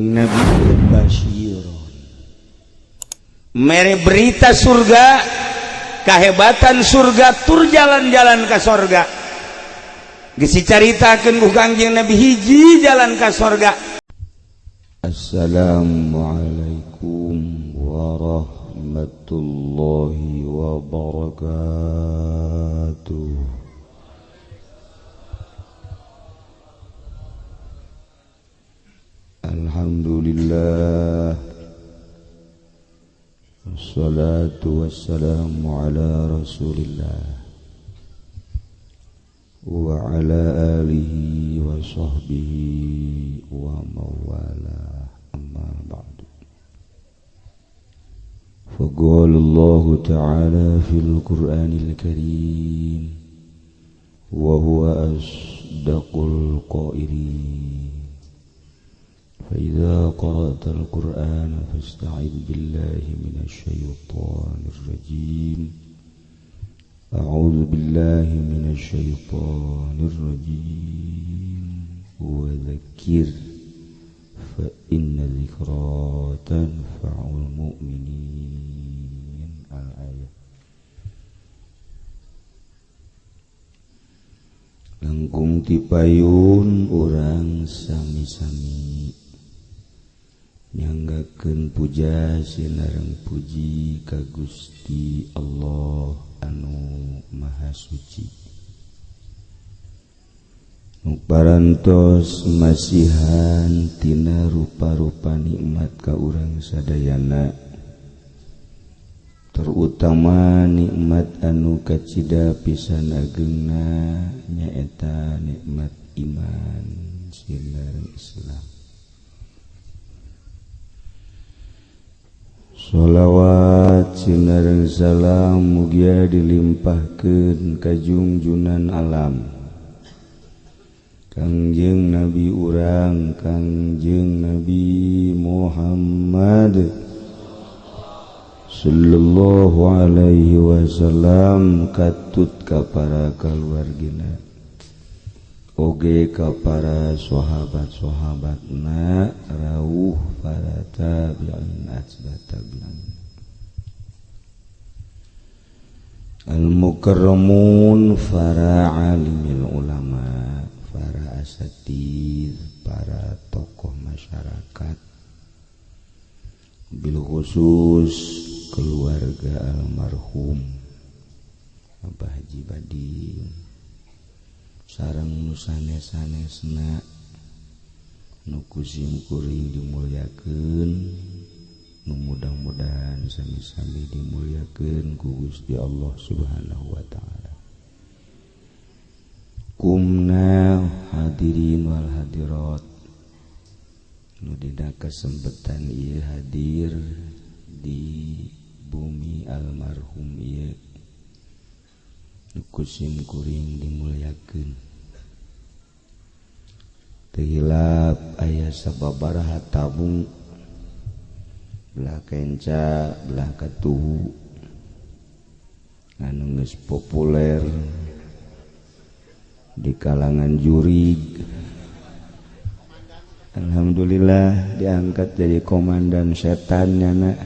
Nabi Basyiron mere berita surga, kahebatan surga, tur jalan-jalan ke surga. Geus dicaritakeun ku Kangjeng Nabi hiji jalan ke surga. Assalamualaikum warahmatullahi wabarakatuh. Alhamdulillah, wassalatu wassalamu ala rasulillah wa ala alihi wa sahbihi wa mawala, amma ba'du. Faqala Allah ta'ala fil Qur'anil Karim wa huwa asdaqul qailin. فإذا قرأت القرآن فاستعذ بالله من الشيطان الرجيم. أعوذ بالله من الشيطان الرجيم وذكر فإن ذكرى تنفع المؤمنين. الآية. Langkung tipayun urang sami-sami nyanggakeun puja sinareng puji ka Gusti Allah anu Maha Suci, nu parantos masihan tina rupa-rupa nikmat ka urang sadayana, terutama nikmat anu kacida pisan ageungna nyaeta nikmat iman sinareng Islam. Sholawat sinareng salam mugia dilimpahkeun ka junjunan alam Kangjeng Nabi urang Kangjeng Nabi Muhammad sallallahu alaihi wasallam, katut ka para kaluargina oge ka para sahabat-sahabatna, rawuh para tabi'in atba tabi'in. Al-mukarramun para alimil ulama, para asatidz, para tokoh masyarakat, bil khusus keluarga almarhum Abah Haji Badin sareng nu sanes-sanesna nu kusim kuring dimulyakeun, nu mudah-mudahan sami-sami dimulyakeun ku Gusti Allah Subhanahu wa taala. Kumna hadirin wal hadirat nu dina kasempetan ieu hadir di bumi almarhum ieu nu kusim kuring dimulyakeun. Teu hilap aya sababaraha tabung belah kenca belah katuhu anu geus populer di kalangan jurig. Alhamdulillah diangkat jadi komandan setan nyana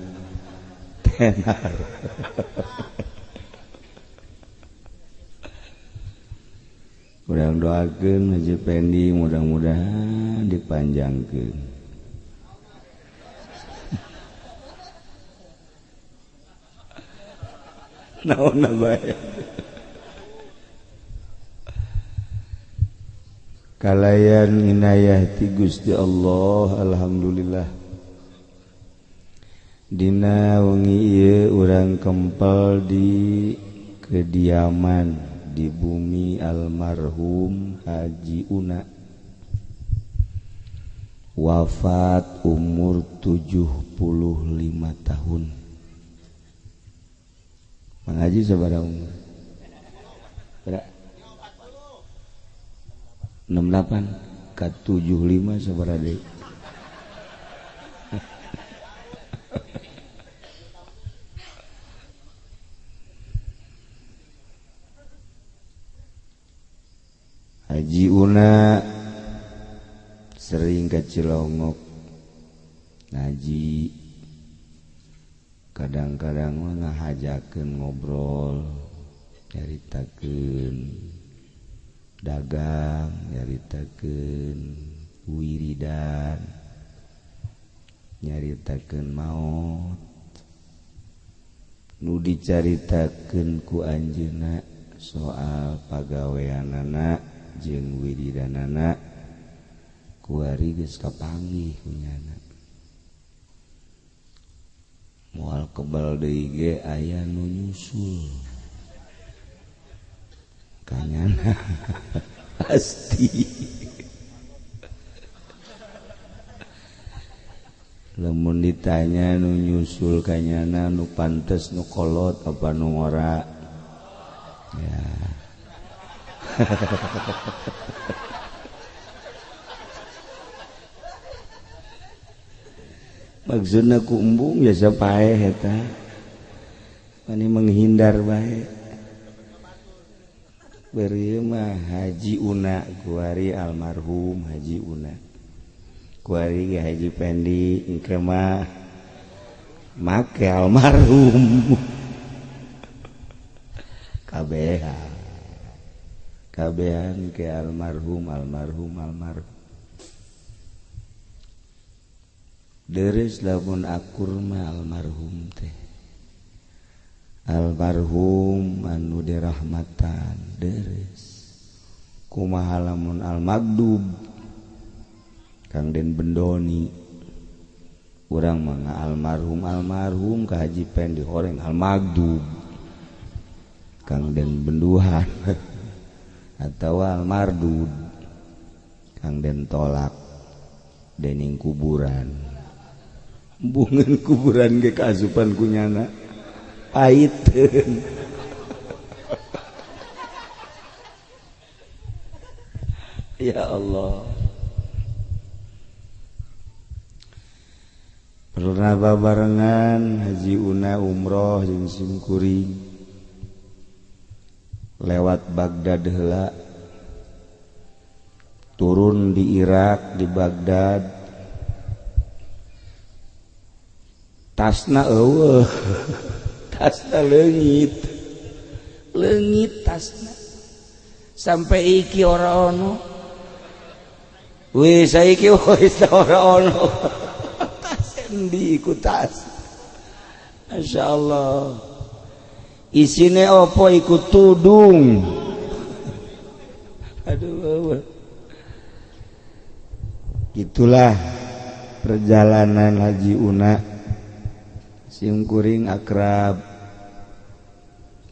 tenar. Urang doakeun Haji Pendi mudah-mudahan dipanjangkeun. Naonna bae. Kalayan inayah ti Gusti Allah, alhamdulillah. Dina wengi ieu urang kempel di kediaman di bumi almarhum Haji Una, wafat umur 75 tahun. Mang Haji sabaraha umur? Berapa? 68 ka 75 sabaraha deui? Haji Una sering ka Cilongok ngaji kadang-kadang ngahajakeun ngobrol nyaritakeun dagang nyaritakeun wiridan nyaritakeun maot nu dicaritakeun ku anjeunna soal pagaweanana jeung wiridanana kuari geus kapanggih kunyana moal kebal deui ge aya nu nyusul kanyana pasti lamun ditanya nu nyusul kanyana nu pantes nu kolot apa nu ngora ya maksudna ku embung biasa paeh eta mani menghindar bae beri mah Haji Una kuari almarhum Haji Una kuari ge Haji Pendi engke mah make almarhum kabehan ke almarhum deres lamun akur mah almarhum teh almarhum anu dirahmatan deres kumaha lamun almagdub Kang Den Bendoni urang mah almarhum ka Haji Pen dihoreng almagdub Kang Den Benduhan atau almardud Kang Den tolak dening kuburan bungeun kuburan ge kaasupan kunyana paiteun ya Allah pernah babarengan Haji Una umroh jeung simkuring lewat Baghdad heula turun di Irak di Baghdad tasna eueuh tasna leungit tasna sampai iki ora ono we saiki wis ora ono tas endi iku tas masyaallah isine opo iku tudung aduh gitulah perjalanan Haji Una simkuring akrab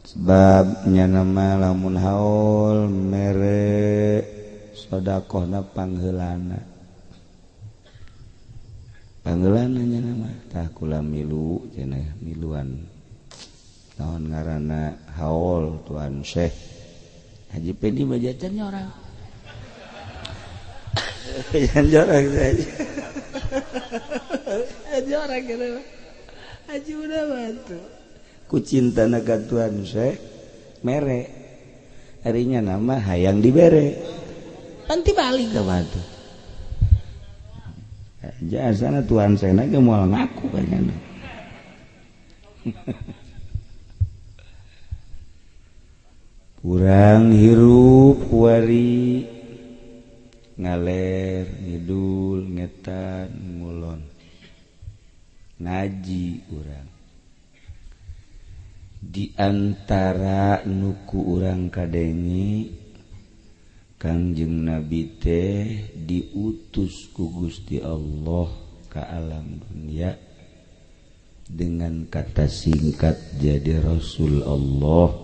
sebab nyana mah lamun haul mere sedekahna pangheulana nyana mah tah kula milu cenah miluan naon ngaranna haul tuan Syekh Haji Pendi bajacan orang yang jorok saja jorok gitu Haji udah bantu ku cinta naga Tuhan Syekh mere harinya nama hayang dibere nanti balik ke batu jasana Tuhan Syekh nage moal ngaku kayaknya kurang hirup kuari ngaler ngidul ngetan ngulon ngaji urang di antara nuku urang kadenge Kangjeng Nabi teh diutus ku Gusti Allah ka alam dunia dengan kata singkat jadi Rasul Allah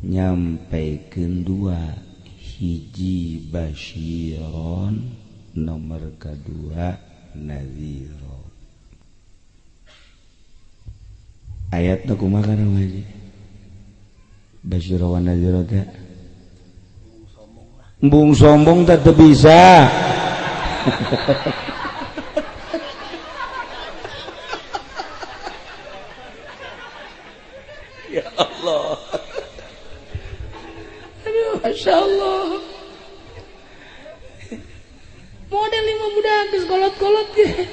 nyampaikeun dua hiji basyiron nomor kedua nadhiro ayatna kumaha kana ngaji basyira wa nadhira teh embung sombong teh teu bisa ya Allah aduh masyaallah model lima budak geus kolot-kolot ge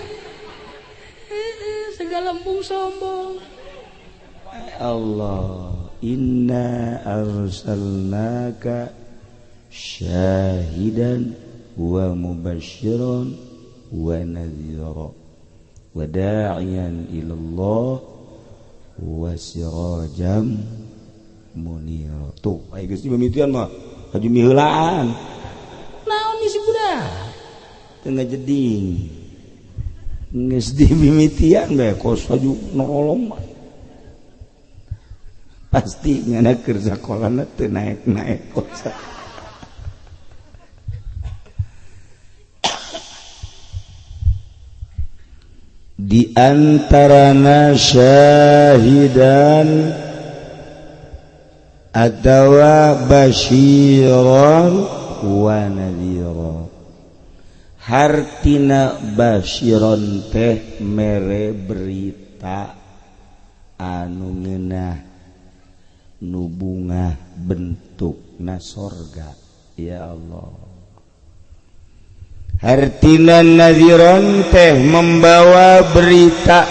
galempung sombong. Allah inna arsalnaka syahidan wa mubasysyiran wa nadhira wa da'iyan ilallah wa sirajam munira. Tuh aya geus mimitian mah haju miheulaan Naon si budak teu ngajeding geus dimimitian bae kos haju nolong mah pasti ngana keur sakolana teu naek-naek kosa. Di antarana syahidan atawa basyiran wa nadhira. Hartina basyiran teh mere berita anu ngeunah nu bungah bentukna sorga. Ya Allah. Hartina nadhiron teh membawa berita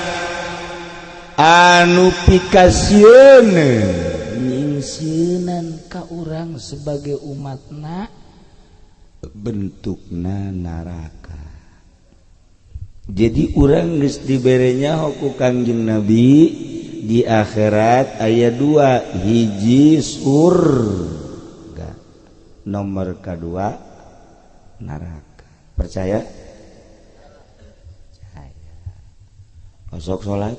anu pikasieun nyingsieunan ka urang sebagai umatna bentukna neraka. Jadi urang geus diberenya ku Kangjeng Nabi di akhirat aya 2 hiji surga nomor kedua neraka. Percaya? Percaya. Masuk sholat?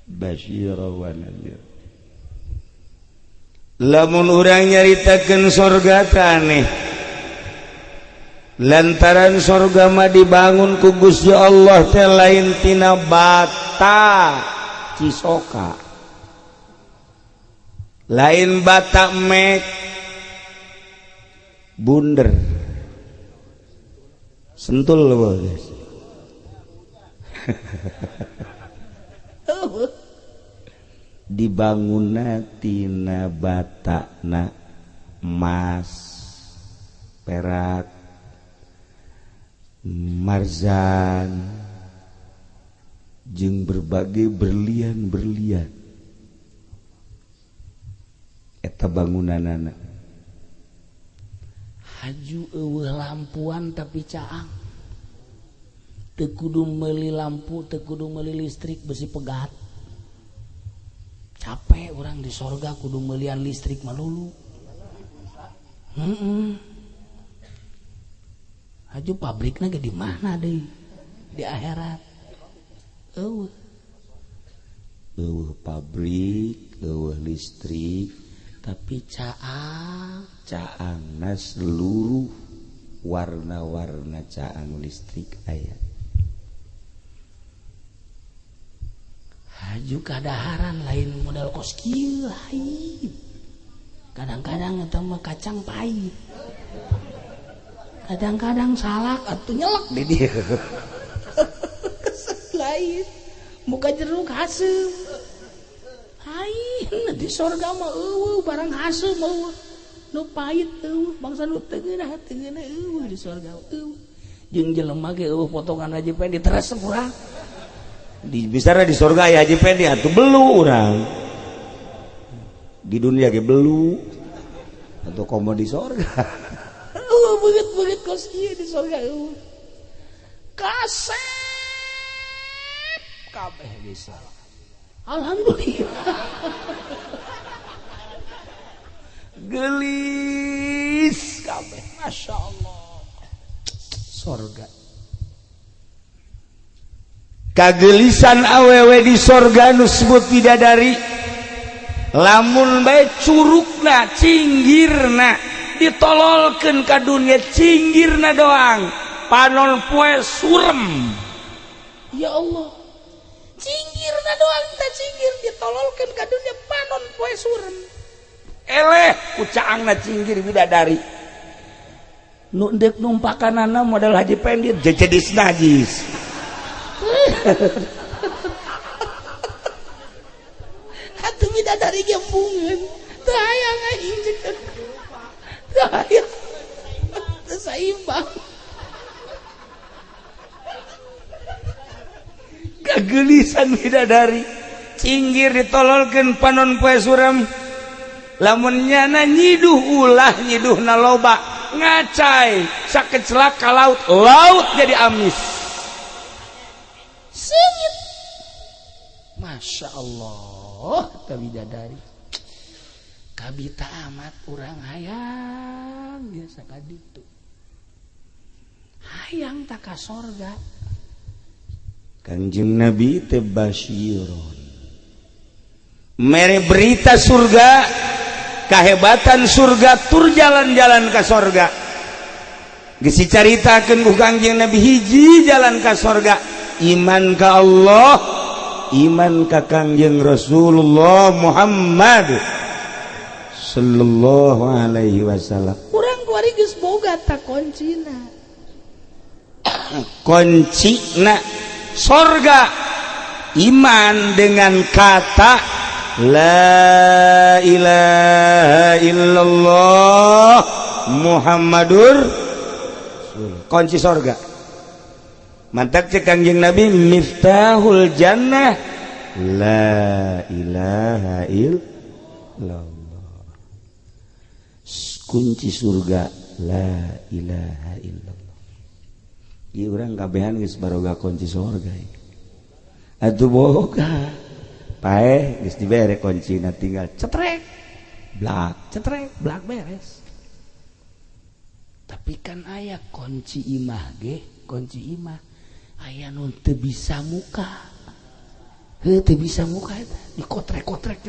Basyira wa nadhir. Lamun urang nyaritakeun sorga teh aneh. Lantaran sorga mah dibangun ku Gusti Allah teh lain tina bata cisoka. Lain bata mek bunder sentul loh guys. Dibangunna tina bata na emas perak marzan jeung berbagai berlian-berlian eta bangunanana. Haju eueuh lampuan tapi caang. Teu kudu meuli lampu, teu kudu meuli listrik besi pegat. Capek orang di sorga kudu meelian listrik malulu. Haju pabrikna ge di mana deui? Di akhirat. Eueuh pabrik, eueuh listrik. Tapi caangna seluruh warna-warna caang listrik aya. Haju kadaharan lain model kos kieu lain. Kadang-kadang eta mah kacang pahit. Kadang-kadang salak atuh nyelek di dieu. Lain muka jeruk haseum. Hain di sorga mah eueuh barang haseum eueuh nu pahit eueuh bangsa nu teu geunah eueuh di sorga eueuh jeung jelema ge eueuh potongan haji pendi teresep urang di bisara di sorga aya haji pendi atuh belu urang di dunia ge belu atuh komo di sorga beugit-beugit kos ieu di sorga eueuh kasep kabeh bisa. Alhamdulillah. Gelis kabeh, masya Allah. Sorga. Kagelisan awewe di sorga nu sebut bidadari. Lamun bae curugna, cinggirna ditololkeun ka dunia cinggirna doang. Panon poe surem. Ya Allah. Cinggirna doang teh cinggir ditololkeun ka dunia panon poe surem. Eleh ku caangna cinggir bidadari. Nu endek numpakanana model haji pendit jejedis najis. Atuh bidadari gempungeun. Teu hayang aing jeung teu hayang. pisan bidadari cinggir ditololkeun panon poe suram lamun nyana nyiduh ulah nyiduh na loba ngacai sakecelak ka laut jadi amis seungit Masya Allah ta bidadari kabita amat urang hayang biasa kaditu hayang tak ka sorga Kangjeng Nabi teh basyirun mere berita surga kahebatan surga tur jalan-jalan ka sorga geus dicaritakeun ku Kangjeng Nabi hiji jalan ka sorga iman ka Allah iman ka Kangjeng Rasulullah Muhammad sallallahu alaihi wasallam urang kuari geus boga ta kuncina kuncina sorga iman dengan kata la ilaha illallah Muhammadur kunci sorga mantap cek Kangjeng Nabi miftahul jannah la ilaha illallah kunci surga la ilaha illallah ieu urang kabehan geus baroga kunci surga atuh boga paeh geus dibere kuncina tinggal cetrek blak beres tapi kan aya kunci imah ge kunci imah aya nu teu bisa muka teu bisa muka eta dikotrek-kotrek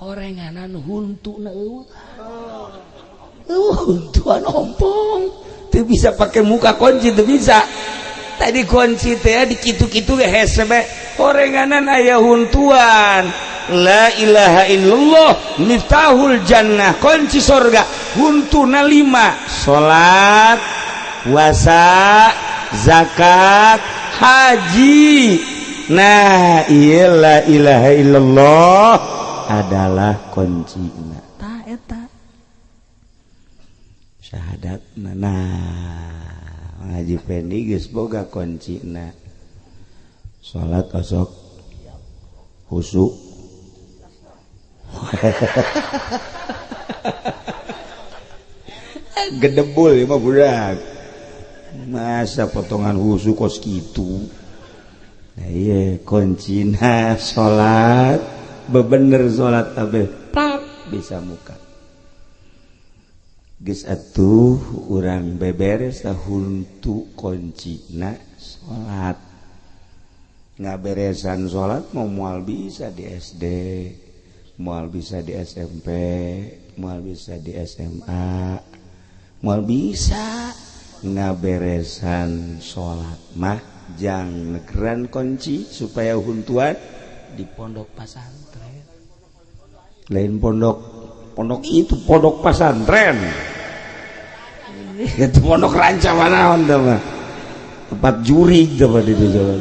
horenganan huntuna eueuh huntuan ompong teu bisa pakai muka kunci teu bisa tadi kunci teh dikitu-kitu ge hese be horenganan aya huntuan la ilaha illallah miftahul jannah kunci surga huntuna 5 salat puasa zakat haji nah ieu la ilaha illallah adalah kuncina ta eta syahadat Haji Pendi geus boga kuncina salat osok khusyuk gedebul mah budak masa potongan khusyuk kos kitu nah ieu kuncina salat bebener salat abe plak bisa muka geus atuh urang beberes tahuntu kuncina salat ngaberesan salat mau moal bisa di SD moal bisa di SMP moal bisa di SMA moal bisa ngaberesan salat mah jang negeran kunci supaya huntuan di pondok pesantren lain pondok itu pondok pesantren itu pondok ranca manaon teh mah tempat juri teh di Jawa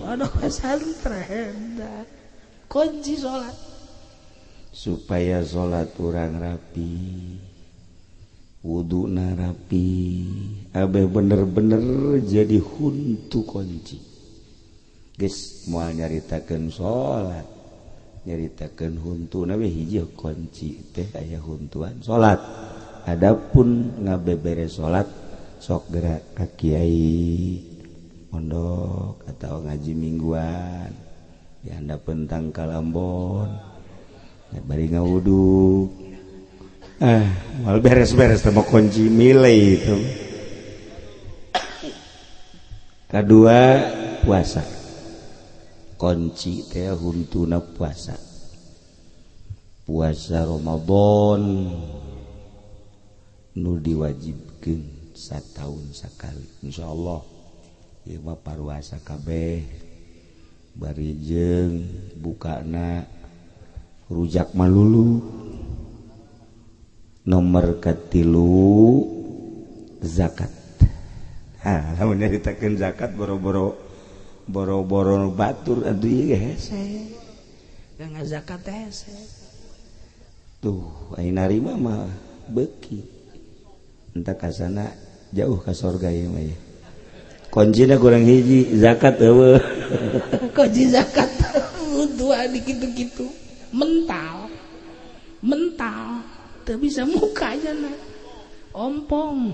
pondok pesantren dah kunci salat supaya salat urang rapi wuduna rapi abe bener-bener jadi huntu kunci geus moal nyaritakeun salat nyaritakeun huntuna we hiji kunci teh aya huntuan salat adapun ngabebere salat sok gerak ka kiai pondok atau ngaji mingguan di handapeun tangkal Ambon bari ngawudu mal beres-beres teh kunci milih itu kedua puasa kunci teh huntuna puasa Ramadan nu diwajibkeun satahun sakali insyaallah ieu mah paruasa kabeh bari jeung bukana rujak malulu nomor katilu zakat lamun nyaritakeun zakat boro-boro batur atuh ieu hese yang zakat hese tuh ayeuna narima mah beuki entah kasana jauh ka sorga ieu mah koncina kurang hiji zakat eueuh. Kunci zakat dua gitu-gitu mental teu bisa mukanya na ompong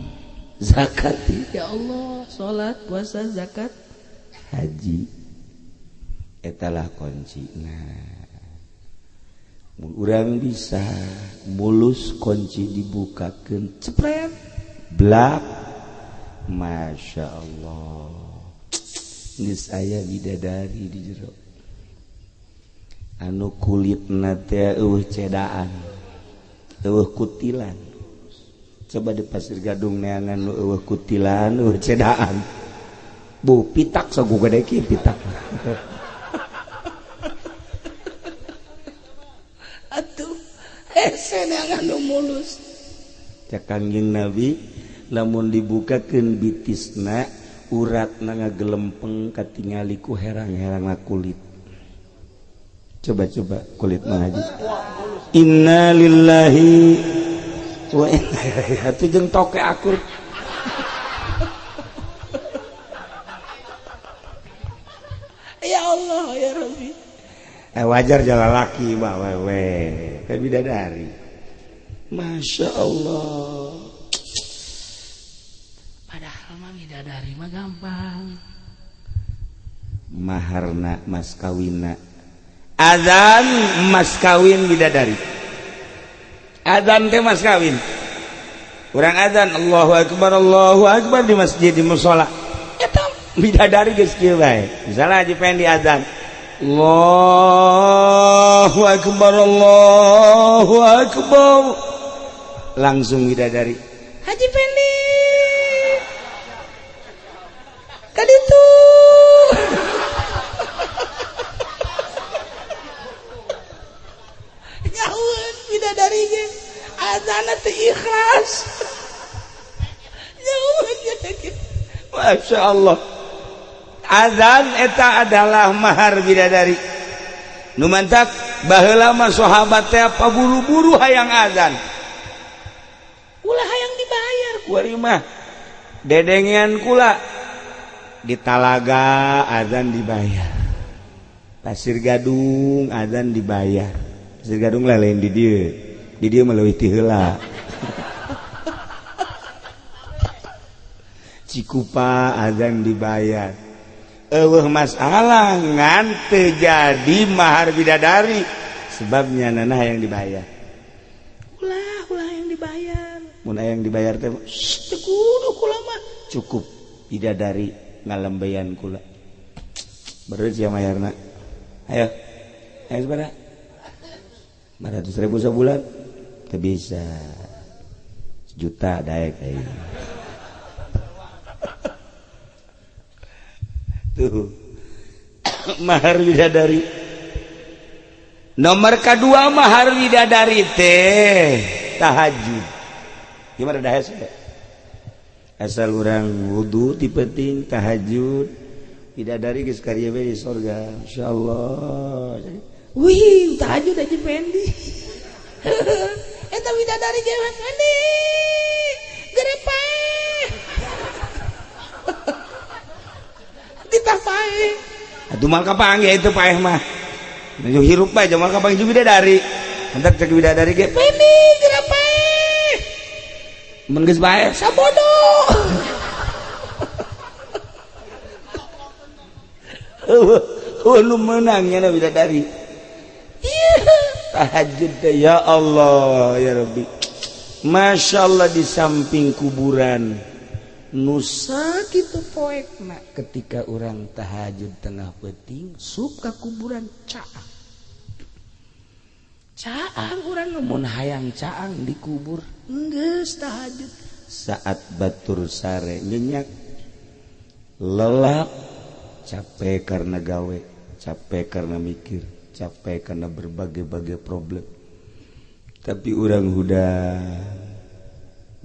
Zakat ya Allah salat puasa zakat haji etalah kuncina. Mun urang bisa mulus kunci dibukakeun cepret blak Masya Allah geus aya bidadari di jero anu kulitna teh eueuh cedaan eueuh kutilan. Coba di Pasir Gadung neangan nu eueuh kutilan eueuh cedaan bu pitak sagu gede kieu pitak atuh hese neangan nu mulus cak Kangjeng Nabi lamun dibukakeun bitisna uratna ngagelempeng katingali ku herang-herangna kulit. Coba kulit mah haji. Inna lillahi wa inna ilaihi raji'un jeung toke akur. Ya Allah ya Rabbi. Wajar jalan laki mah wewe, ka bidadari. Masya Allah. Padahal mah bidadari mah gampang. Maharna mas kawinna. Azan mas kawin bidadari. Azan teh mas kawin. Urang azan Allahu Akbar di masjid di mushola. Eta bidadari geus kieu bae. Misalnya Haji Pendi azan Allahu Akbar. Langsung bidadari Haji Pendi kaditu nyaueun bidadari ge azanna teu ikhlas nyaueun ge. Masya Allah. Azan eta adalah mahar bidadari. Nu mantak baheula mah sahabat teh paburu-buru hayang azan. Ulah hayang dibayar Kuari mah dedengean kula di Talaga azan dibayar. Pasir Gadung azan dibayar. Pasir Gadung lain di dieu. Di dieu mah leuwih ti heula. Cikupa azan dibayar. Eueuh masalah ngan teu jadi mahar bidadari sebabnya nana hayang dibayar. ulah hayang dibayar Mun hayang dibayar teh teu kudu kula mah cukup bidadari ngalembean kula. Beureuh sia mayarna. Ayo sabaraha? 500.000 sabulan teu bisa. 1 juta daek euy. Tuh mahar bidadari. Nomor kedua mahar bidadari teh tahajud. Gimana dah hasil? Asal orang wudu dipenting tahajud bidadari geus karya we di surga insyaallah. wih tahajud aja Pendi eta bidadari ge Pendi gerepe ditapae Atuh mal kapanggih itu paeh mah. Nu hirup bae jamal kapanggih bidadari. Hendak cek bidadari ge Pendi gerepe mun geus bae sabodoh nu menangnya na bidadari. iya Tahajud teh ya Allah ya Rabbi. Masya Allah di samping kuburan nusa kitu poekna ketika orang tahajud tengah peuting suka kuburan caang urang mun hayang caang dikubur geus tahajud saat batur sare nyenyak lelak capek karena gawe capek karena mikir capek karena berbagai-bagai problem tapi urang huda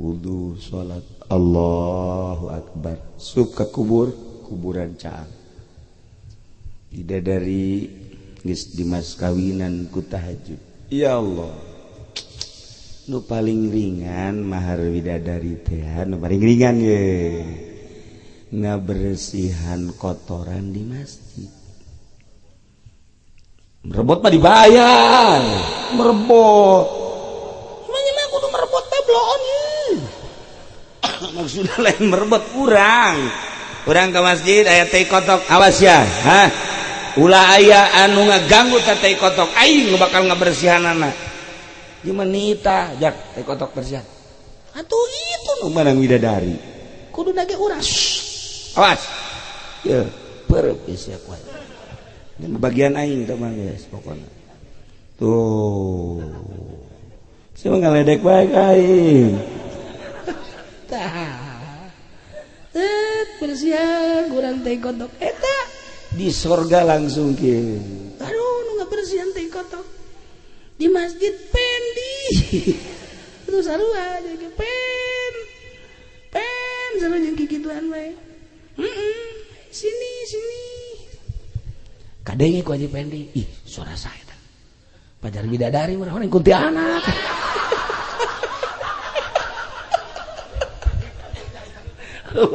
wudu salat Allahu Akbar suka kuburan caang bidadari geus dimas kawinan ku tahajud ya Allah nu paling ringan mahar bidadari teh nu paling ringan ye ngabersihan kotoran di masjid. Merebot mah dibayar, merebot. Emangnya mah kudu merebot teh bloon ieu. Maksudnya lain merebot urang ke masjid aya teh kotok, awas ya, ulah aya anu ngaganggu teh kotok, aing bakal ngabersihanana. Jeung menita jak teh kotok bersihan. Atuh itu nu manang widadari. Kudu nage urang. Awas. Ya, perep sia kuat. Ini bagian aing teh mah guys pokona. Tuh. Siapa ngaledek bae aing. Tah. Bersihan urang teh kotok eta di sorga langsung kieu. Aduh nu ngabersihan teh kotok di masjid pendi. Terus sarua jadi pen sarua jeung kikituan bae. Sini Kadenge ku Haji Pendi. Ih, suara saya teh. Pajar bidadari mah orang kuntilanak.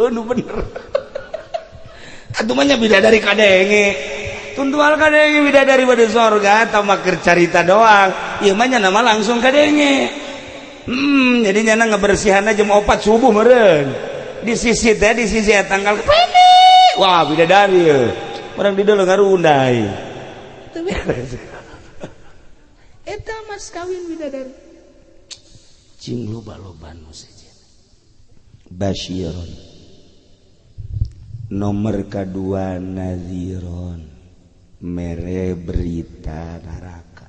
Nu bener. Atuh mah nya bidadari kadenge. Tuntual kadenge bidadari bade sorga tambah keur carita doang. Ieu mah nya nama langsung kadenge. Jadi nyana ngebersihanna jam 4 subuh meureun. Di sisi tanggal Pendi. Wah, bidadari ye. Orang di dalam ngarundai. Eta mas kawin bidadari. Cing loba-loba nu sejen. Basyiron. Nomor kedua nadhiron. Mere berita neraka.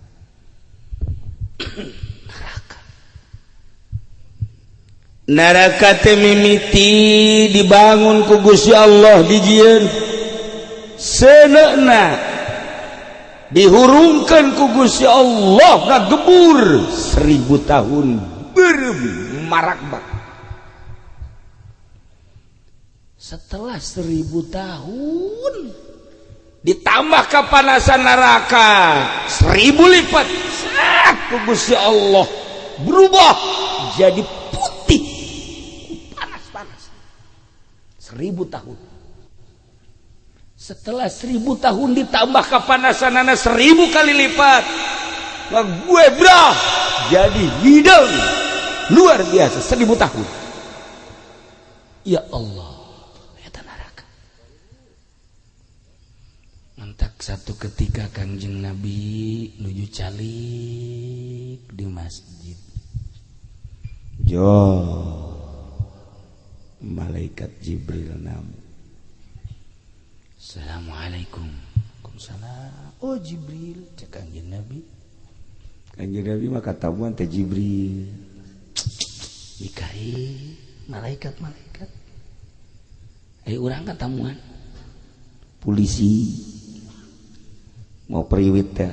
Neraka teh mimiti dibangun ku Gusti Allah dijieun. Seneuna dihurungkan ku Gusti Allah ngagebur 1000 tahun beureum marakbak. Setelah 1000 tahun ditambah kepanasan neraka 1000 lipat ku Gusti Allah berubah jadi putih panas 1000 tahun. Setelah 1000 tahun ditambah kepanasanana 1000 kali lipat, maka gue brah jadi hidung luar biasa 1000 tahun. Ya Allah, eta neraka. Mentak satu ketika Kangjeng Nabi nuju calik di masjid. Malaikat Jibril namu. Assalamualaikum. Waalaikumsalam. Oh Jibril, cek Kangjeng Nabi. Kangjeng Nabi mah katamuan teh Jibril. Mikail, malaikat. Urang katamuan. Polisi. Mau priwit teh.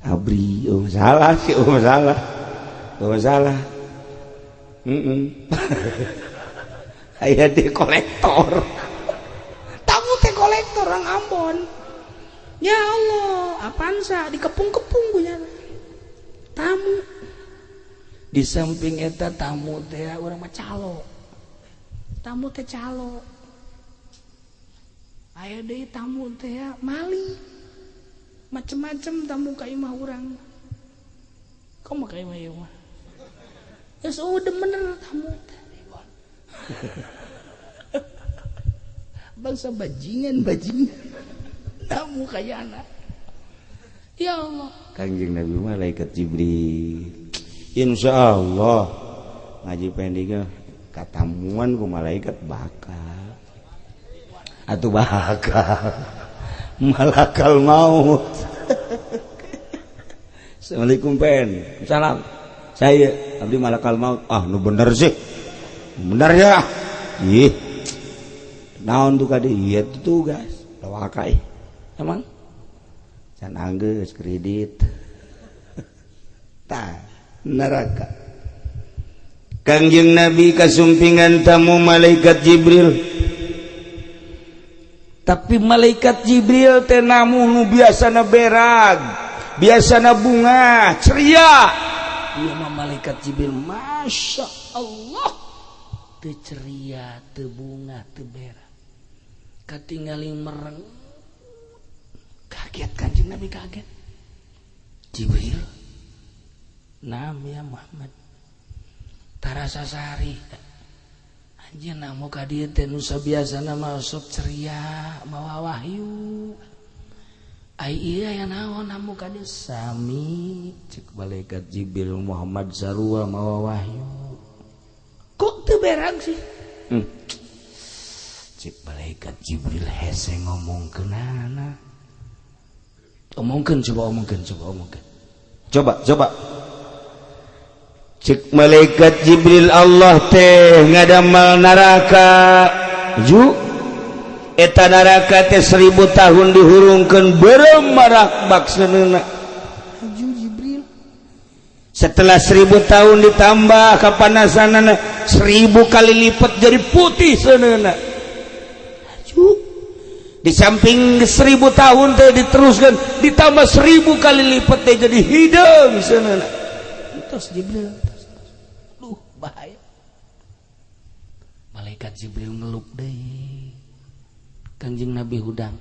Abri, salah. Aya di kolektor. Kolektor orang Ambon. Ya Allah, apaan sah dikepung-kepung punya tamu. Di samping eta tamu teh urang mah calo. Tamu teh calo. Aya deui tamu teh mali. Macem-macem tamu ka imah urang. Komo ka imah ieu mah. Geus udah bener tamu teh. Bangsa bajingan tamu kayana. Ya Allah, Kangjeng Nabi malaikat Jibril. Insyaallah ngaji pendika katamuan ku malaikat bakal atuh bakal malakal maut. Assalamualaikum pen. Salam. Saya abdi malakal maut. Nu bener sih. Bener ya. Ih. Naon tuh kade ieu tugas lawakai emang can anggeus kredit tah neraka. Kangjeng Nabi kasumpingan tamu malaikat Jibril, tapi malaikat Jibril teh namu nu biasana berag, biasana bunga ceria. Ieu mah malaikat Jibril masya Allah teu ceria teu bunga teu berak katingali mereng kaget Kanjeng Nabi kaget Jibril naam ya Muhammad tarasa sari anjeunna mau ka dieu teh nu sabiasana mah sok ceria mawa wahyu ai ieu aya naon amu ka dieu sami cek malaikat Jibril Muhammad sarua mawa wahyu kok teu berang sih cek malaikat Jibril hese ngomongkeunana omongkeun coba cek malaikat Jibril Allah teh ngadamal neraka ju eta neraka teh 1000 tahun dihurungkeun beureum marak bakseunna ju Jibril setelah 1000 tahun ditambah kapanasanana 1000 kali lipat jadi putih seunna ju di samping 1000 tahun teh diteruskan ditambah 1000 kali lipat teh jadi hideung seunna terus Jibril bahaya malaikat Jibril ngeluk deui Kanjeng Nabi hudang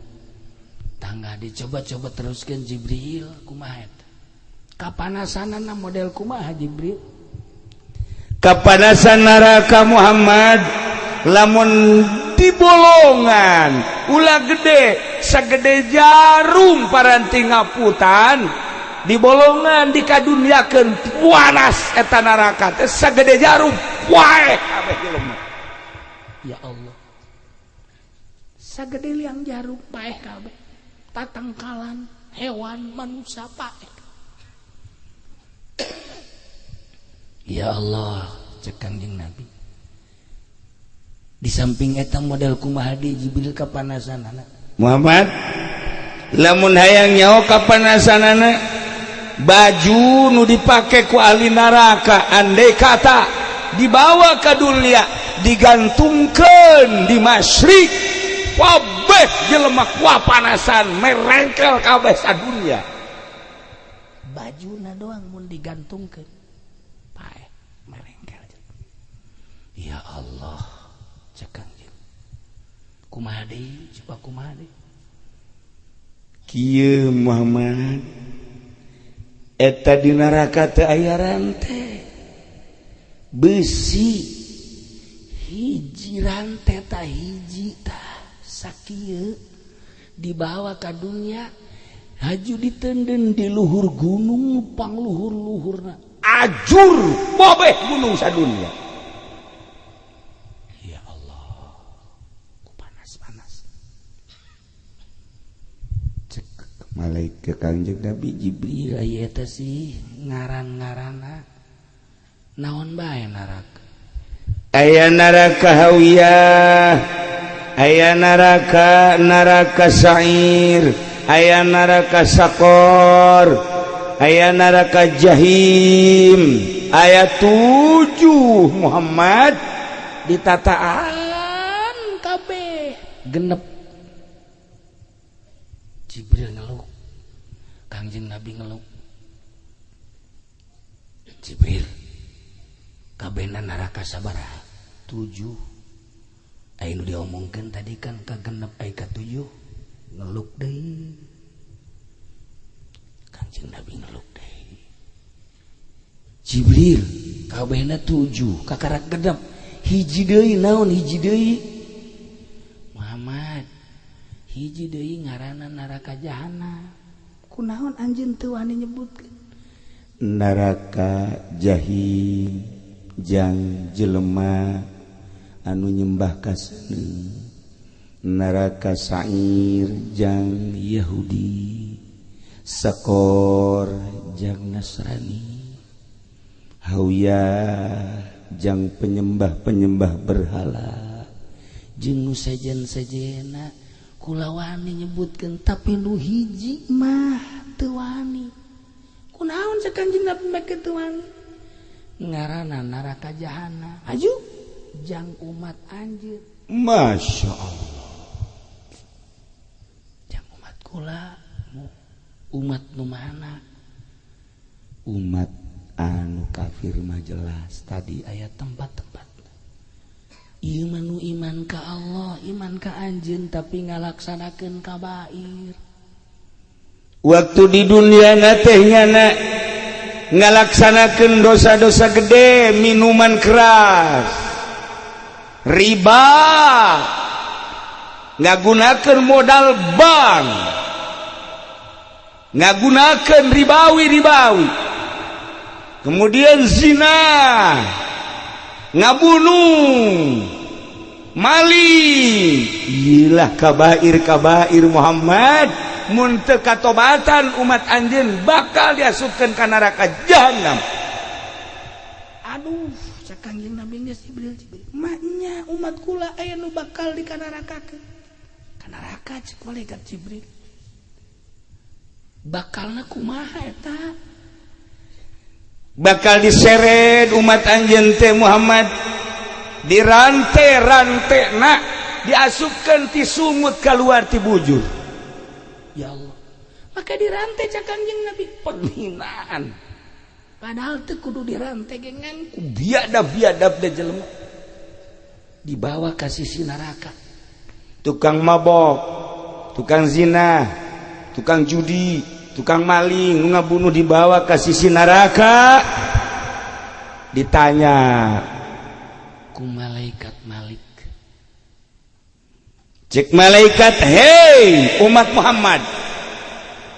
tangga dicoba-coba teruskan Jibril kumaha eta kapanasanana model kumaha Jibril kapanasan neraka Muhammad lamun di bolongan ulah gede sagede jarum paranti ngaputan di bolongan dikadunyakeun panas eta neraka teh sagede jarum wae kabeh jelema ya Allah sagede liang jarum paeh kabeh tatangkalan hewan manusia paeh ya Allah cek Kanjeng Nabi di samping eta model kumaha di Jibril kapanasanana Muhammad lamun hayang nyaho kapanasanana baju nu dipake ku ahli neraka andai kata dibawa ke dunia digantungkeun di masyrik kabeh jelema kuapanasan merengkel kabeh sadunya bajuna doang mun digantungkeun paeh merengkel ya Allah cekang kumaha deui coba kumaha deui kieu Muhammad eta di neraka teh aya rante besi hiji rante tah hiji tah sakieu dibawa ka dunya haju ditenden di luhur gunung pang luhur-luhurna ajur bobeh gunung sadunya ya Allah ku panas-panas malaikat Kanjeng Nabi Jibril aya eta sih ngaran-ngaranna naon bae neraka aya neraka hawiyah aya neraka sa'ir aya neraka sakor aya neraka jahim aya 7 Muhammad ditataan kabeh genep Jibril ngeluk Kanjeng Nabi ngeluk Jibril kabehna neraka sabaraha 7 aya nu diomongkeun tadi kan kagenep aya ka 7 ngeluk deui Kanjeng Nabi ngeluk deui Jibril kabehna 7 kakarak genep hiji deui naon hiji deui Muhammad hiji deui ngaranna neraka jahanam kunaon anjeun teu wani nyebutkeun neraka jahim jang jelema anu nyembah ka seuneu neraka sa'ir jang Yahudi sakor jang Nasrani hawiyah jang penyembah-penyembah berhala jeung nu sejen-sejena kula wani nyebutkeun tapi nu hiji mah teu wani kunaon cek Kanjeng Nabi make teu wani ngaranna neraka jahanam aju jang umat anjeun masya Allah jang umat kula umat nu mana umat anu kafir mah jelas tadi aya tempat-tempat iman iman ka Allah iman ka anjeun tapi ngalaksanakeun kabair waktu di dunia teh nyana ngalaksanakeun dosa-dosa gede minuman keras riba ngagunakeun modal bank ngagunakeun ribawi kemudian zina ngabunuh maling iyalah kabair Muhammad mun teu katobatan umat anjeun bakal diasupkeun ka neraka jahanam. Aduh cak Kangjeng Nabi geus Jibril maknya umat kula aya nu bakal di ka neraka cek malaikat Jibril bakalna kumaha eta bakal diseret umat anjeun teh Muhammad dirante-rantena diasupkeun ti sumut keluar ti bujur ya Allah maka dirantai cak Kangjeng Nabi penghinaan padahal teu kudu dirantai gengan ku biadab da jelema dibawa ka sisi neraka tukang mabok tukang zina tukang judi tukang maling ngabunuh dibawa ke sisi neraka ditanya ku malaikat Malik cek malaikat hei umat Muhammad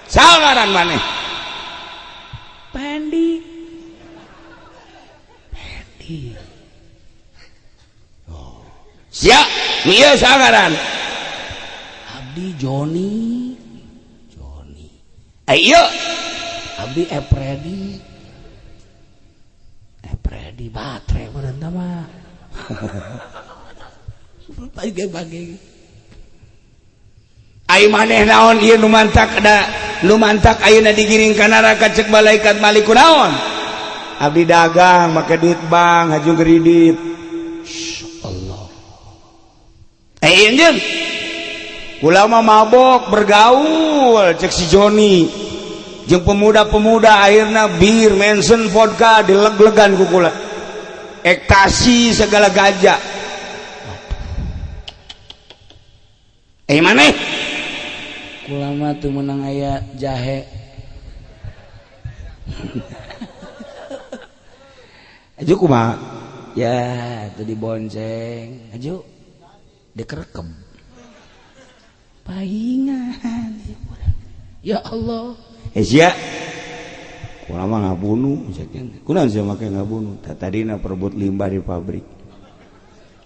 sangaran maneh Pendi oh sia ieu sangaran abdi Joni ayo abdi Epredi baterai berenta mah bagi ai maneh naon ieu nu mantak ayeuna digiring ka neraka cek malaikat Malik kunaon abdi dagang make duit bank haju kredit insyaallah anjeun ulama mabok bergaul cek si Joni jeung pemuda-pemuda akhirna bir mensen vodka dileg-legan ku kula ekstasi segala gajah maneh kula mah teu meunang aya jahe aju kumaha ya teu dibonceng aju dikerekem paingan ya Allah sia kula mah ngabunuh kunaon sia make ngabunuh tadina perebut limbah di pabrik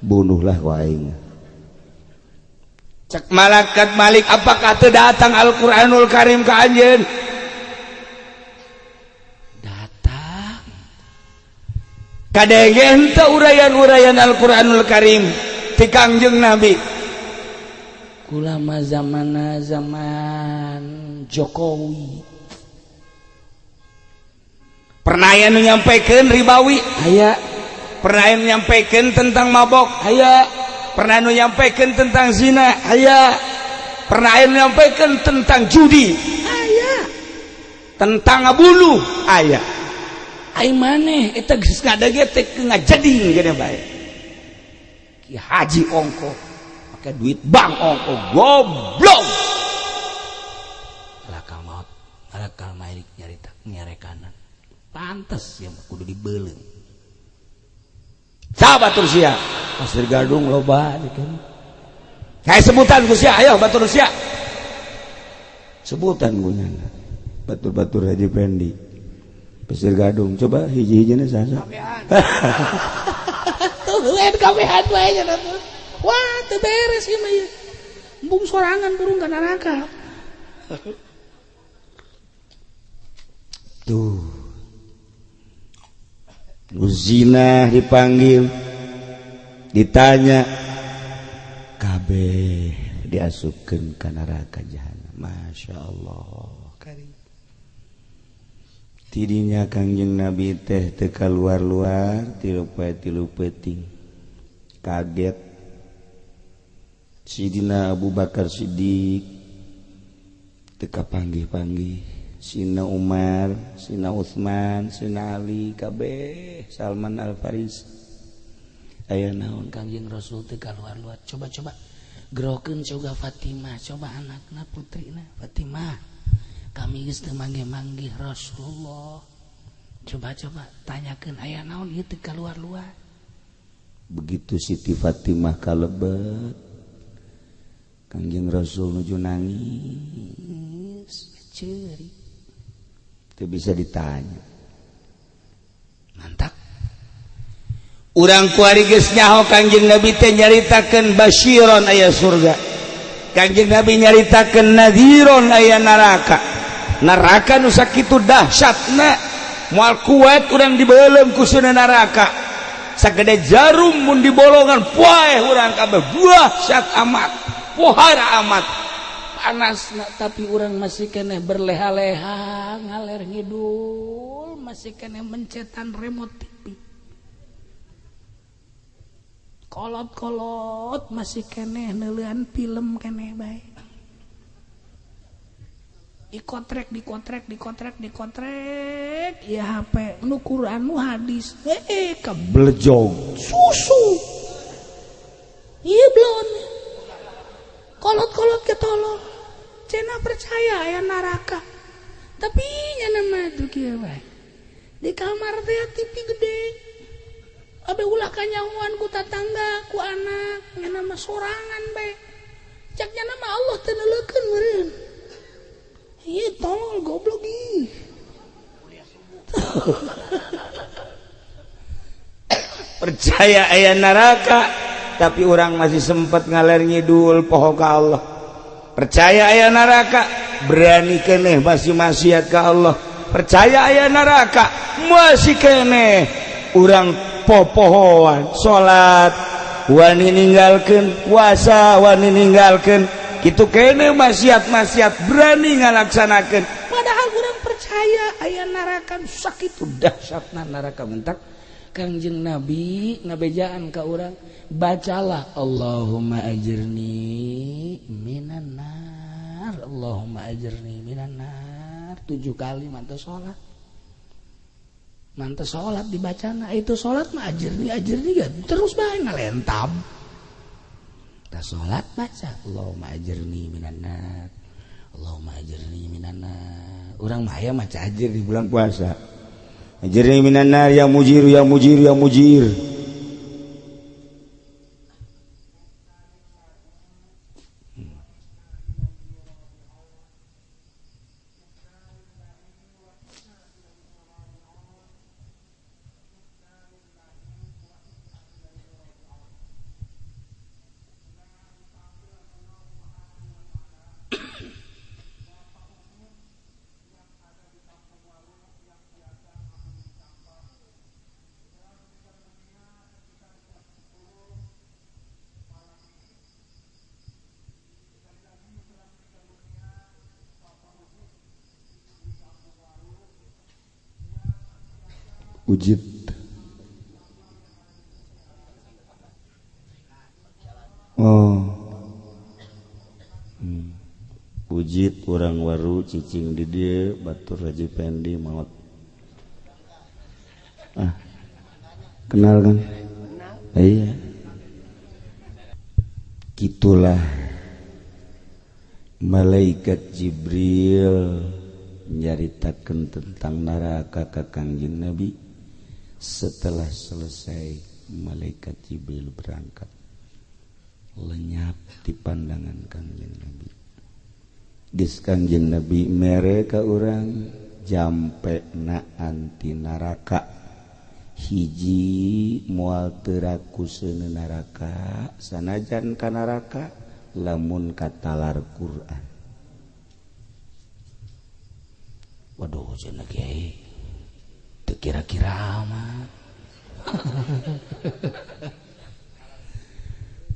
bunuhlah ku aing cek malaikat Malik apakah teu datang Al-Qur'anul Karim ka anjeun datang kadenge henteu urayan-urayan Al-Qur'anul Karim ti Kangjeng Nabi kula mah zaman Jokowi pernah aya nu nyampaikeun ribawi aya pernah aya nu nyampaikeun tentang mabok aya pernah anu nyampaikeun tentang zina aya pernah anu nyampaikeun tentang judi aya tentang ngabunuh aya ai maneh eta geus ngadege teh ngajading geuning bae Ki Haji ongko pakai duit bank ongko goblok lakal maut lakal mairik nyarita nyarekanan pantes ya kudu dibeuleng sahabat Rusia Pasir Gadung loba kan kayak sebutan Rusia ayo batur Rusia sebutan gue nyana batur-batur Haji Pendi Pasir Gadung coba hiji-hijina sasa tuh lain kabehan wae nya tuh wah teu beres ieu mah ieu embung sorangan turun ka neraka tuh zina dipanggil ditanya kabeh diasupkeun ka neraka jahanam Masya Allah karim tidinya Kangjeng Nabi teh teu kaluar-luar tilu peuting kaget Sidina Abu Bakar Siddiq teu kapanggih-panggih Sina Umar, Sina Utsman, Sina Ali, kabeh Salman Al Farisi. aya naon Kangjeng Rasul teh kaluar-luar. Coba gerokeun coba Fatimah, coba anakna putrina Fatimah. Kami geus teu manggih-manggih Rasulullah. Coba tanyakeun aya naon ieu teh kaluar-luar. Begitu Siti Fatimah kalebet, Kangjeng Rasul nuju nangis, ceuri. Teu bisa ditanya. Mantap. Urang kuari geus nyaho Kangjeng Nabi teh nyaritakeun basyiron aya surga. Kangjeng Nabi nyaritakeun nadhiron aya neraka. Neraka nu sakitu dahsyatna, moal kuat urang dibeulem ku sana neraka. Sagede jarum mun dibolongan poe urang kabeh dahsyat amat, pohara amat. Panasna tapi urang masih keneh berleha-leha ngaler ngidul, masih keneh mencetan remote TV. Kolot-kolot masih keneh neuleuan film keneh bae. Dikotrek ya HP nu Quran nu hadis keblejong susu ieu blon kolot-kolot ketolol cenah percaya aya neraka tapi nya nama itu kieu bae di kamar teh TV gede abe ulah kanyahoan ku tatangga ku anak nya nama sorangan bae cak nya nama Allah teu neuleukeun meureun. Iya tolol goblok ih. Percaya aya neraka tapi orang masih sempat ngaler ngidul poho ka Allah. Percaya aya neraka berani keneh masih maksiat ka Allah. Percaya aya neraka masih keneh urang popohoan salat wani ninggalkeun puasa wani ninggalkeun kitu kene maksiat-maksiat berani ngalaksanakeun padahal urang percaya aya neraka sakitu dahsyatna neraka mentak Kangjeng Nabi ngabejaan ka urang bacalah Allahumma ajirni minan nar Allahumma ajirni minan nar 7 kali mantos salat dibacana itu salat mah ajirni kan terus bae ngalentab. Ta salat baca Allahumma ajirni minan nar Allahumma ajirni minan nar. Urang mah aya maca ajir di bulan puasa. Ajirni minan nar ya mujir ya mujir ya mujir. Ujid Ujid urang waru cicing di dieu batur Haji Pendi maot kenal kan iya gitulah malaikat Jibril nyaritakeun tentang neraka ka Kangjeng Nabi. Setelah selesai malaikat Jibril berangkat lenyap di pandangan Kangjeng Nabi. Geus Kangjeng Nabi mere ka urang jampe na anti neraka hiji moal teu rakuseun neraka sanajan ka neraka lamun katalar Quran. Waduh cenah kiai teu kira-kira amat.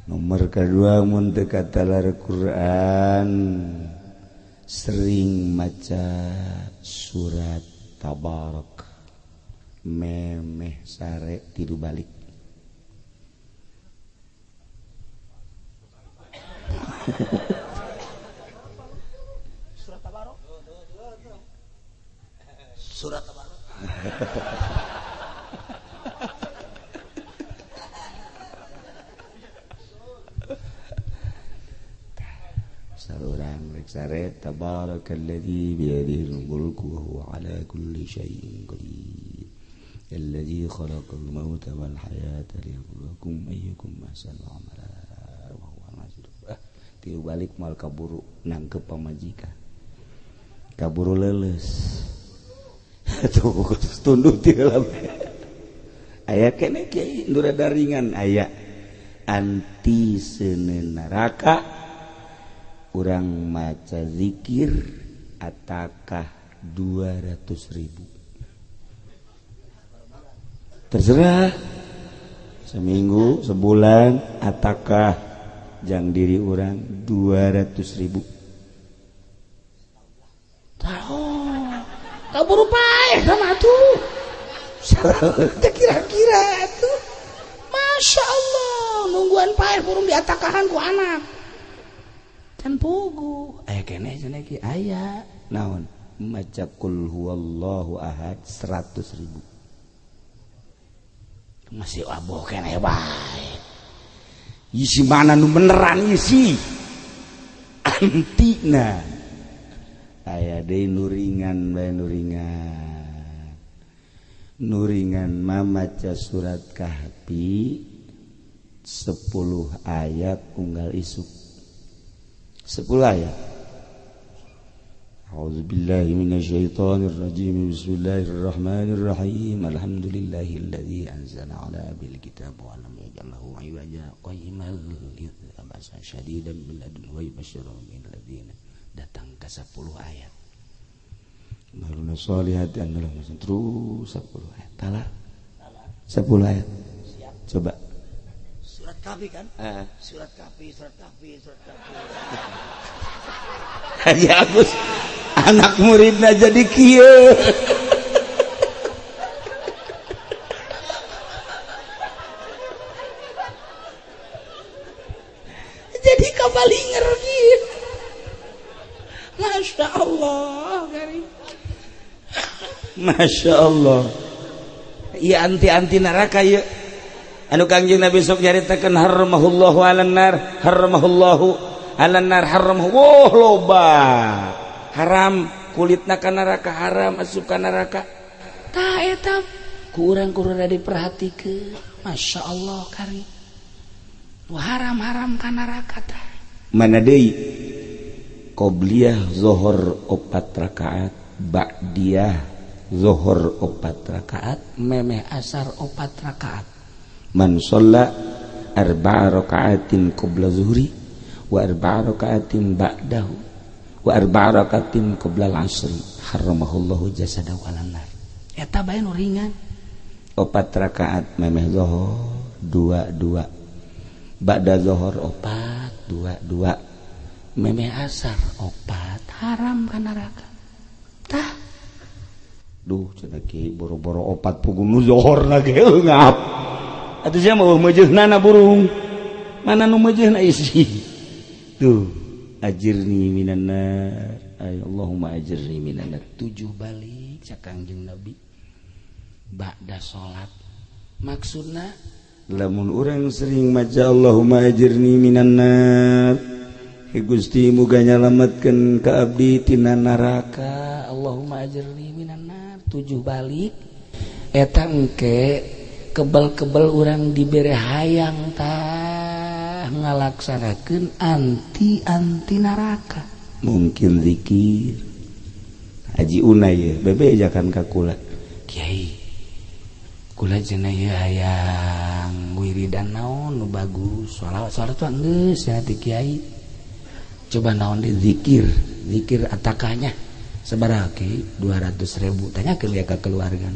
Nomor kedua mun teu katalar Quran sering maca surat Tabarak memeh sare tilu balik. Surat Tabarak. Surat Tabarak. sare tabarakalladzi biyadihil mulku wa huwa ala kulli syai'in qadir alladzi khalaqal mauta wal hayata liyabluwakum ayyukum ahsanu amala wa huwa al-azizul tiu balik mal kaburu nangkep pamajikan kaburu leuleus tuh tunduk ti heula aya keneh kiai nu rada ringan aya anti seuneun neraka urang maca zikir atakah 200.000 terserah seminggu sebulan atakah jang diri orang 200.000 tahu kaburu paeh sama tuh kira-kira tuh Masya Allah nungguan paeh burung diatakahan ku anak can pugu aya keneh cenah ki aya naon maca qul huwallahu ahad 100.000 masih aboh keneh bae isi mana nu beneran isi antina aya deui nuringan bae nuringan mamaca surat kahfi 10 ayat unggal isuk 10 ayat A'udzubillahi minasyaitonir rajim Bismillahirrahmanirrahim Alhamdulillahilladzi anzala 'ala abdil kitab wa lam yaj'al lahu 'iwaja qayyiman liyunzira ba'san syadidan min ladunhu wa yubashshirul mu'minina datang ke 10 ayat Maruna sholihati annallahu terus 10 ayat tala 10 ayat coba surat kahfi kan surat kahfi Haji Agus anak muridna jadi kieu jadi kabalinger kieu Masya Allah gari Masya Allah iya anti neraka ya anu Kangjeng Nabi sok nyaritakeun haramahullahu 'alan nar haramahullahu 'alan nar haramah loba haram kulitna ka neraka haram asup ka neraka tah eta ku urang kudu diperhatikeun Masya Allah kari haram-haram ka neraka tah mana deui qobliyah zuhur 4 rakaat ba'diyah zuhur 4 rakaat memeh asar 4 rakaat man shalla 4 rakaatin qabla zuhri wa 4 rakaatin ba'dahu wa 4 rakaatin qabla al-'asri haramahullahu jasadahu 'alan nar eta bae nu ringan 4 rakaat memeh zuhur 2 ba'da zuhur 4 2 memeh asar 4 haram ka neraka tah duh cenah kieu boro-boro 4 pugu nu zuhurna ge ngap atuh sia mah meujeuhnana burung mana nu meujeuhna isi tuh ajirni minan nar Allahumma ajirni minan nar 7 balik sa Kangjeng Nabi ba'da salat maksudna lamun urang sering maca Allahumma ajirni minan nar Gusti muga nyalametkeun ka abdi tina neraka Allahumma ajirni minan nar 7 balik eta engke kebal-kebal urang dibere hayang tah ngalaksanakeun anti neraka mungkin zikir Haji Unay ya bebe ajakan ka kula Kiai kula cenah ieu hayang wiridan naon nu bagus salat tuh geus cenah ti Kiai coba naon di zikir atakanya sabaraha Kiai 200.000 tanyakeun ya ka keluarga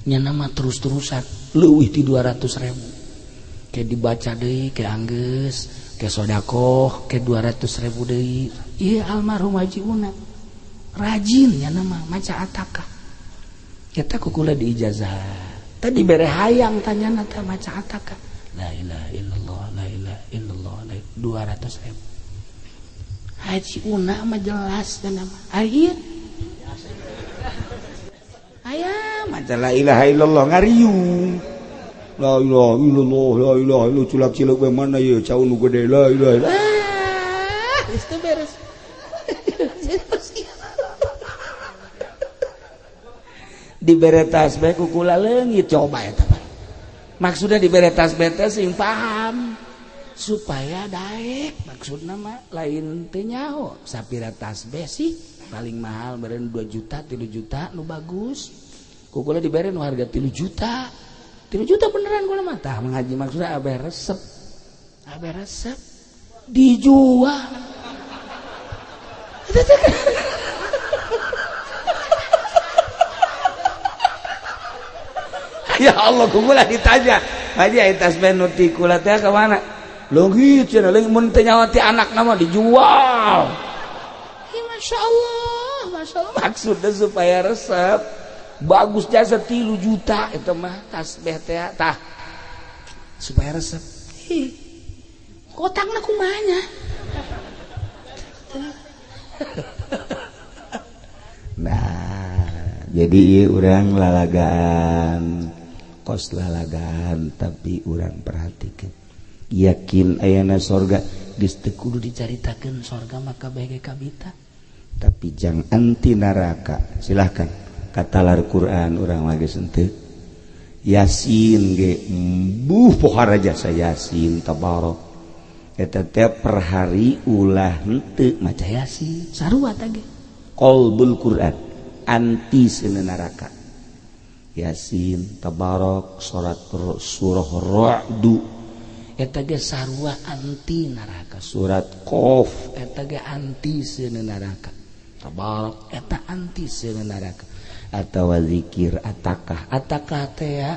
nya nama terus-terusan leuwih ti 200.000 ke dibaca deui ke anggeus ke sodakoh ke 200.000 deui ieu almarhum Haji Una rajin nya nama maca atakah eta kukula di ijazah tadi bere hayang tanyana teh maca atakah la ilaha illallah la ilaha illallah 200.000 Haji Una mah jelas nama aya aya maca la ilaha illallah ngariung la ilaha illallah culak-cilak bae mana ye caun nu gede la ilaha illallah geus teu beres dibere tasbih ku kula leungit coba eta maksudnya dibere tasbih teh sing paham supaya daek maksudna mah lain teu nyaho sapira tasbih sih paling mahal beren 2 juta 3 juta nu bagus ku kula dibere nu harga 3 juta beneran kula mah tah ngaji maksudnya abeh resep dijual ya Allah kula ditanya haji eta tasbih nu ti kula teh ka mana leungit cenah leung mun teu nyawa ti anakna mah dijual Masya Allah maksudnya supaya resep bagus jasa 3 juta itu mah tasbih teh tah supaya resep kotakna kumanya nah jadi ieu urang lalagaan kos lalagaan tapi urang perhatikeun yakin ayana sorga geus teu kudu dicaritakeun sorga maka bae kabita tapi jangan anti neraka silahkan katalar Quran urang lagi senteu Yasin ge pohara jasa Yasin tabarok eta teh per hari ulah henteu maca Yasin sarua teh ge qalbul Quran anti seueur neraka Yasin tabarok surah Ra'du eta ge sarua anti neraka surat Qaf eta ge anti seueur neraka tabarok eta anti seueur neraka atawa zikir atakah teh ya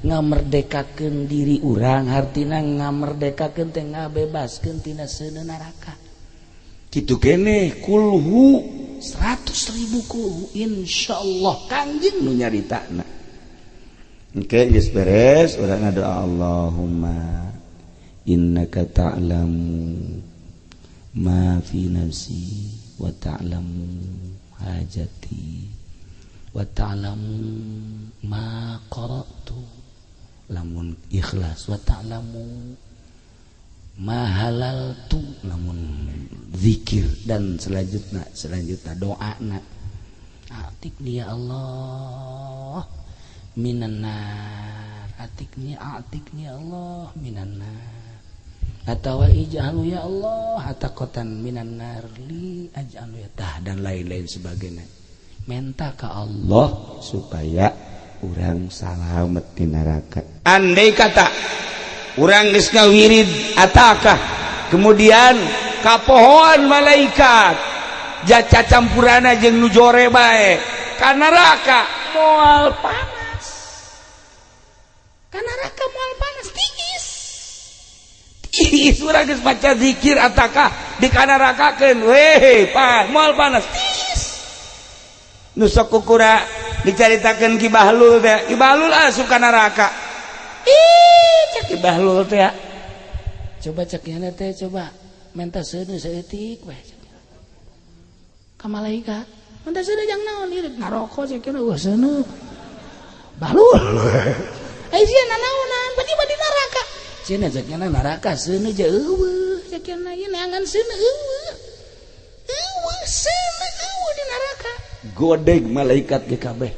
ngamerdekakeun diri urang hartina ngamerdekakeun teh ngabebaskeun tina seueur neraka kitu keneh kulhu 100.000 kulhu insyaallah kanjing nu nyaritana engke geus beres urang doa Allahumma innaka ta'lamu ma fi nafsi wa ta'lamu hajati wa ta'lamu ma qara'tu lamun ikhlas wa ta'lamu ma halaltu lamun zikir dan selanjutnya doana atikni ya Allah minan nar atikni ya Allah minan nar atawa ij'alu ya Allah ataqatan minan nar li aj'alu ya tah dan lain-lain sebagainya minta ke Allah supaya urang salamet di neraka andai kata urang geus ngawirid atakah kemudian kapohoan malaikat jaca campurana jeung nu jore bae ka neraka moal panas tiis urang geus maca zikir atakah di kana nerakakeun weh moal panas tiis nu sok kukura dicaritakeun Ki Bahlul teh Ki Bahlul asup ka neraka cek Ki Bahlul teh coba cek yana teh coba menta seuneu saeutik we ka malaikat menta seuneu jang naon ieu ngaroko cek kana wah seuneu Bahlul ai sia nanaonan tiba di neraka cenah cek yana neraka seuneu je eueuh cek yana ieu neangan seuneu eueuh seuneu di neraka godeg malaikat ge kabeh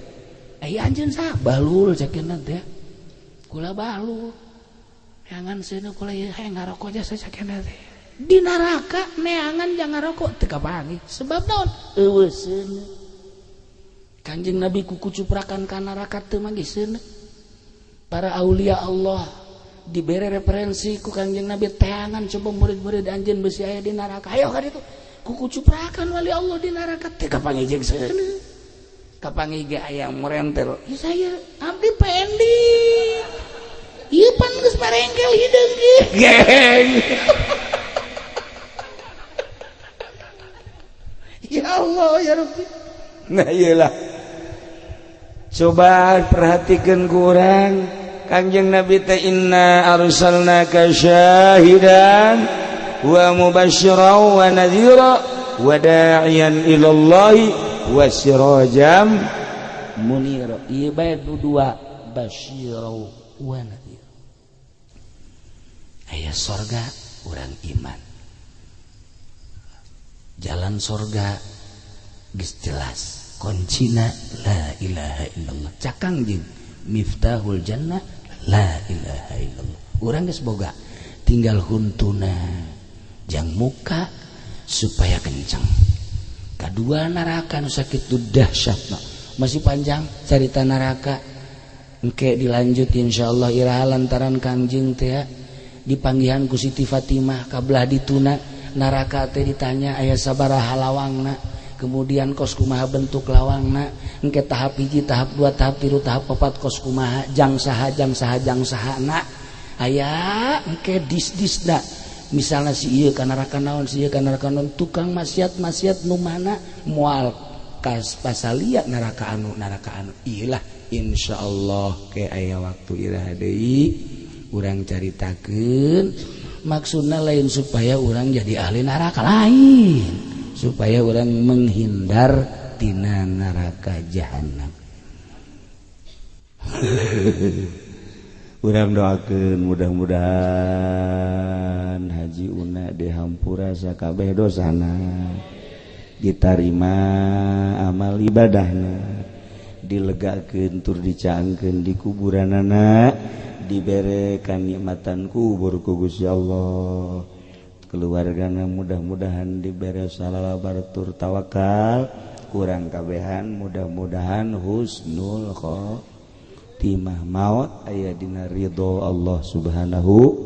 ai anjeun sah Bahlul cek yana teh kula Bahlul neangan seuneu kula ieu hayang ngaroko jasa cek yana teh di neraka neangan jang ngaroko teu kapanggih sebab naon eueuh seuneu Kanjeng Nabi kuku cuprakan ka neraka teu mah ge seuneu para aulia Allah dibere referensi ku Kanjeng Nabi teangan coba murid-murid anjeun beusi aya di neraka ayo ka ditu kuku cuprakan wali Allah di neraka teu kapanggih jeung seuneu kapanggih ge aya morentel ieu saya abdi pending ieu pan geus marengkel hideung ge geng ya Allah ya Rabbi nah iyalah coba perhatikan kurang Kanjeng Nabi ta inna arsalnaka syahidan wa mubasysyiran wa nadhira wa da'iyan ila Allah wa sirajam munira ieu bae dua basyiran wa nadhira aya surga urang iman jalan surga geus jelas kuncina la ilaha illallah. Cakang jeung miftahul jannah la ilaha illallah. Urang geus boga, tinggal huntuna jang muka supaya kencang. Kadua neraka nu sakitu dahsyatna. Masih panjang cerita neraka. Engke dilanjut insyaallah iraha lantaran Kangjeng teh dipanggihan ku Siti Fatimah kabelah dituna neraka teh ditanya aya sabaraha lawangna, kemudian kos kumaha bentuk lawangna, engke tahap hiji, tahap 2, tahap 3, tahap 4 kos kumaha, jang saha na aya engke dis-disna. Misalnya si ieu ka neraka naon, si ieu ka neraka naon, tukang maksiat nu mana moal kas pasalia neraka anu iyalah insyaallah ke aya waktu iraha deui urang caritakeun. Maksudna lain supaya urang jadi ahli neraka, lain supaya urang menghindar tina neraka jahanam. Urang doakeun mudah-mudahan Haji Una dihampura sakabeh dosana, ditarima amal ibadahna, dilegakeun tur dicaangkeun di kuburanana, dibere kanikmatan kubur ku Gusti Allah. Keluargana mudah-mudahan dibere salabar tur tawakal, kurang kabehan mudah-mudahan husnul khotimah, maut aya dina ridho Allah Subhanahu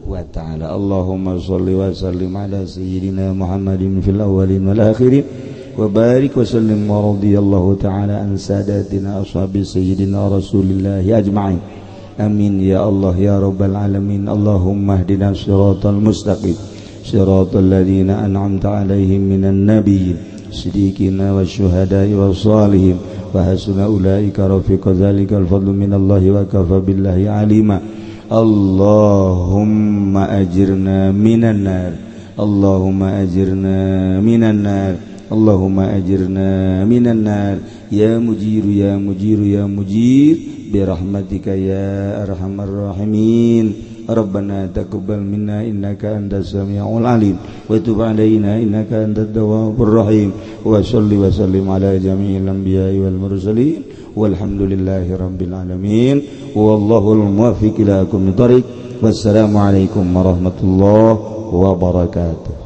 wa ta'ala. Allahumma shalli wa sallim ala sayyidina Muhammadin fil awwalin wal akhirin wa barik wa sallim wa radiyallahu ta'ala an sadatina ashabi sayyidina Rasulillah ajma'in. Amin ya Allah ya rabbal alamin. Allahumma hdina siratal mustaqim siratal ladzina an'amta 'alaihim minan nabiyyin siddiqina wasyuhada'i wassalihin wa hasuna ulaika rafiqa. Dzalikal fadlu minallahi wa kafa billahi alima. Allahumma ajirna minan nar, Allahumma ajirna minan nar, Allahumma ajirna minan nar ya mujiru ya mujiru ya mujir birahmatika ya arhamar rahimin. Rabbana taqabbal minna innaka antas samiul alim wa tub alaina innaka antat tawwabur rahim. Wa shalli wa sallim ala jami'il anbiya'i wal mursalin walhamdulillahi rabbil alamin. Wallahul muwaffiq ila aqwamit thoriq. Wassalamu alaikum warahmatullahi wabarakatuh.